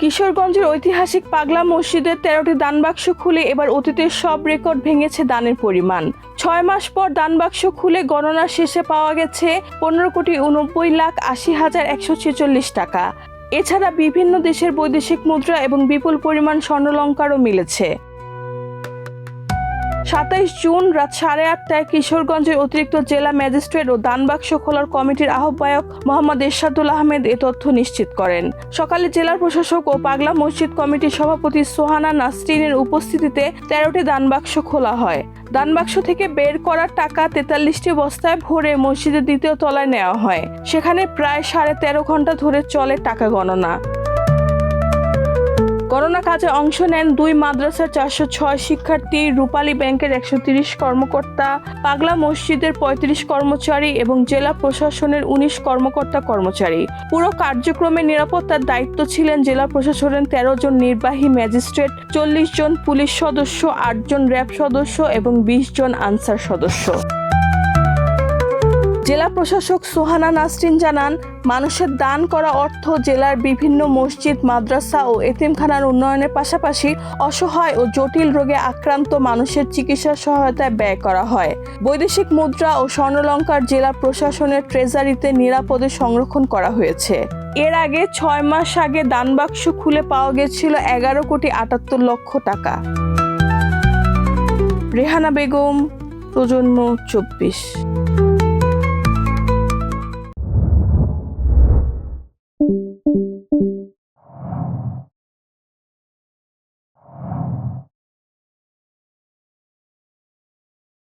কিশোরগঞ্জের ঐতিহাসিক পাগলা মসজিদের 13টি দানবাক্স খুলে এবার অতীতের সব রেকর্ড ভেঙেছে দানের পরিমাণ। 6 মাস পর দানবাক্স খুলে গণনা শেষে পাওয়া গেছে 15,89,80,146 টাকা। এছাড়া বিভিন্ন দেশের বৈদেশিক মুদ্রা এবং বিপুল পরিমাণ স্বর্ণালংকারও মিলেছে। 27 জুন রাত 8:30টায় কিশোরগঞ্জের অতিরিক্ত জেলা ম্যাজিস্ট্রেট ও দানবাক্স খোলার কমিটির আহ্বায়ক মোহাম্মদ এরশাদুল আহমেদ এ তথ্য নিশ্চিত করেন। সকালে জেলার প্রশাসক ও পাগলা মসজিদ কমিটির সভাপতি সোহানা নাসরিনের উপস্থিতিতে 13টি দানবাক্স খোলা হয়। দানবাক্স থেকে বের করা টাকা 43টি বস্তায় ভরে মসজিদের দ্বিতীয় তলায় নেওয়া হয়। সেখানে প্রায় 13.5 ঘন্টা ধরে চলে টাকা গণনা। গণনা কাজে অংশ নেন 2 মাদ্রাসার 406 শিক্ষার্থী, রূপালী ব্যাংকের 130 কর্মকর্তা, পাগলা মসজিদের 35 কর্মচারী এবং জেলা প্রশাসনের 19 কর্মকর্তা-কর্মচারী। পুরো কার্যক্রমের নিরাপত্তার দায়িত্ব ছিলেন জেলা প্রশাসনের 13 জন নির্বাহী ম্যাজিস্ট্রেট, 40 জন পুলিশ সদস্য, 8 জন র্যাব সদস্য এবং 20 জন আনসার সদস্য। জেলা প্রশাসক সোহানা নাসরিন জানান, মানুষের দান করা অর্থ জেলার বিভিন্ন মসজিদ, মাদ্রাসা ও এতিমখানার উন্নয়নের পাশাপাশি অসহায় ও জটিল রোগে আক্রান্ত মানুষের চিকিৎসা সহায়তায় ব্যয় করা হয়। বৈদেশিক মুদ্রা ও স্বর্ণালংকার জেলা প্রশাসনের ট্রেজারিতে নিরাপদে সংরক্ষণ করা হয়েছে। এর আগে 6 মাস আগে দানবাক্স খুলে পাওয়া গেছিল 11,78,00,000 টাকা। রেহানা বেগম, প্রজন্ম 24।